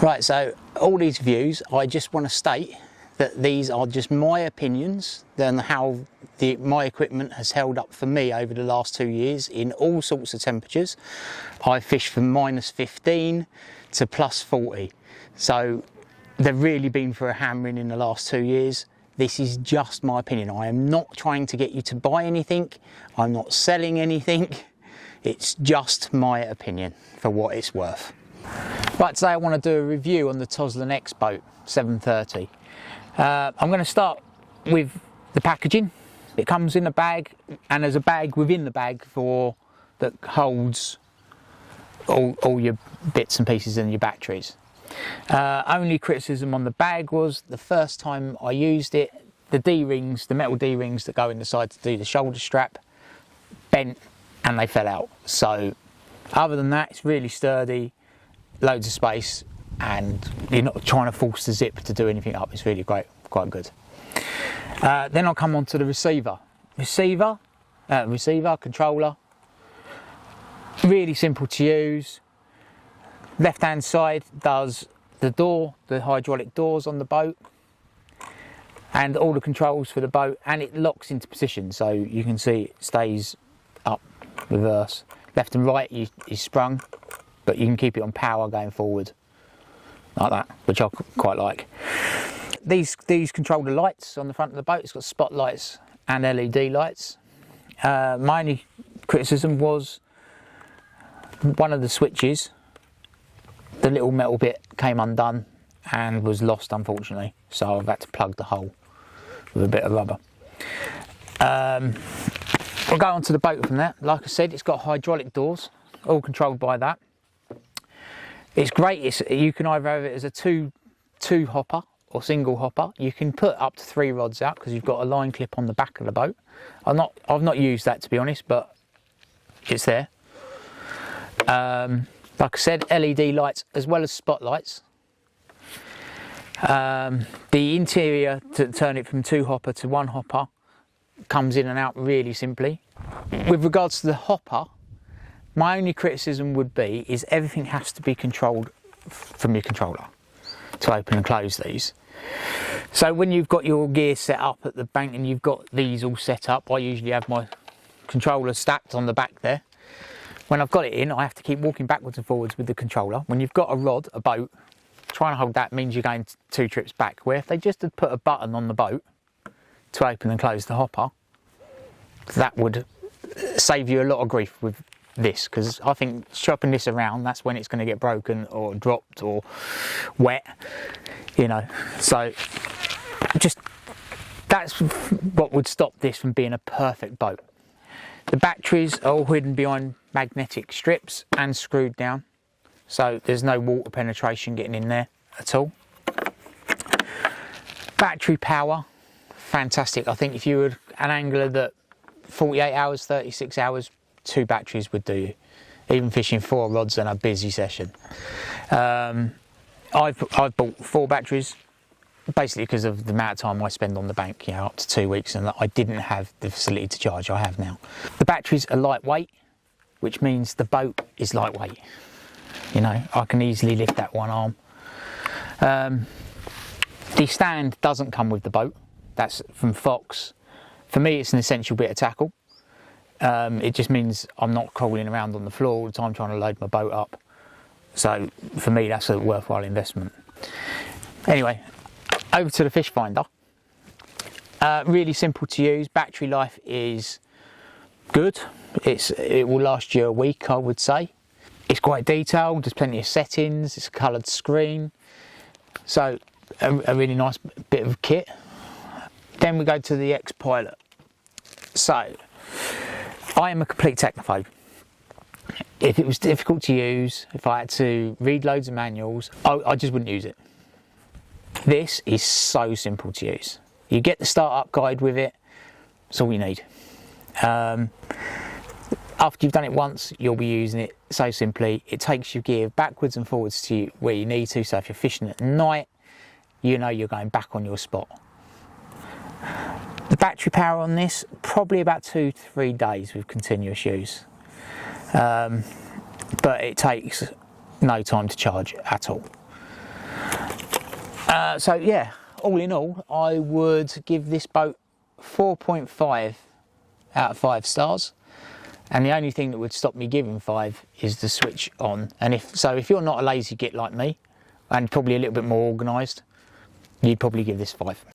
Right, so all these views, I just want to state that these are just my opinions and how my equipment has held up for me over the last 2 years in all sorts of temperatures. I fished from -15 to +40, so they've really been for a hammering in the last 2 years. This is just my opinion. I am not trying to get you to buy anything. I'm not selling anything. It's just my opinion for what it's worth. Right, today I want to do a review on the Toslon X-BoAT 730. I'm going to start with the packaging. It comes in a bag, and there's a bag within the bag that holds all your bits and pieces and your batteries. Only criticism on the bag was the first time I used it, the D-rings, the metal D-rings that go in the side to do the shoulder strap, bent and they fell out. So other than that, it's really sturdy, loads of space, and you're not trying to force the zip to do anything up. It's really great, quite good. Then I'll come on to the receiver, controller. Really simple to use. Left hand side does the hydraulic doors on the boat, and all the controls for the boat, and it locks into position, so you can see it stays up, reverse. Left and right is sprung, but you can keep it on power going forward like that, which I quite like. These control the lights on the front of the boat. It's got spotlights and LED lights. My only criticism was one of the switches. The little metal bit came undone and was lost, unfortunately, so I've had to plug the hole with a bit of rubber. We'll go on to the boat from there. Like I said, it's got hydraulic doors, all controlled by that. It's great. You can either have it as a two hopper or single hopper. You can put up to 3 rods out because you've got a line clip on the back of the boat. I've not used that, to be honest, but it's there. Like I said, LED lights as well as spotlights. The interior, to turn it from 2 hopper to 1 hopper, comes in and out really simply. With regards to the hopper, my only criticism would be is everything has to be controlled from your controller to open and close these. So when you've got your gear set up at the bank and you've got these all set up, I usually have my controller stacked on the back there. When I've got it in, I have to keep walking backwards and forwards with the controller. When you've got a rod, a boat, trying to hold that means you're going 2 trips back, where if they just had put a button on the boat to open and close the hopper, that would save you a lot of grief with this, because I think shopping this around, that's when it's going to get broken or dropped or wet, you know. So that's what would stop this from being a perfect boat. The batteries are all hidden behind magnetic strips and screwed down, so there's no water penetration getting in there at all. Battery power, fantastic. I think if you were an angler that 48 hours, 36 hours, 2 batteries would do you, even fishing 4 rods in a busy session. I've bought 4 batteries basically because of the amount of time I spend on the bank, you know, up to 2 weeks, and I didn't have the facility to charge. I have now. The batteries are lightweight, which means the boat is lightweight. You know, I can easily lift that one arm. The stand doesn't come with the boat. That's from Fox. For me, it's an essential bit of tackle. It just means I'm not crawling around on the floor all the time trying to load my boat up. So for me, that's a worthwhile investment. Anyway, over to the fish finder. Really simple to use. Battery life is good. It will last you a week, I would say. It's quite detailed. There's plenty of settings. It's a coloured screen. So a really nice bit of kit. Then we go to the X-Pilot. So I am a complete technophobe. If it was difficult to use, if I had to read loads of manuals, I just wouldn't use it. This is so simple to use. You get the start-up guide with it. That's all you need. After you've done it once, you'll be using it so simply. It takes your gear backwards and forwards to where you need to. So if you're fishing at night, you know you're going back on your spot. The battery power on this, probably about 2 to 3 days with continuous use. But it takes no time to charge at all. So yeah, all in all, I would give this boat 4.5 out of 5 stars. And the only thing that would stop me giving 5 is the switch on. And if you're not a lazy git like me, and probably a little bit more organised, you'd probably give this 5.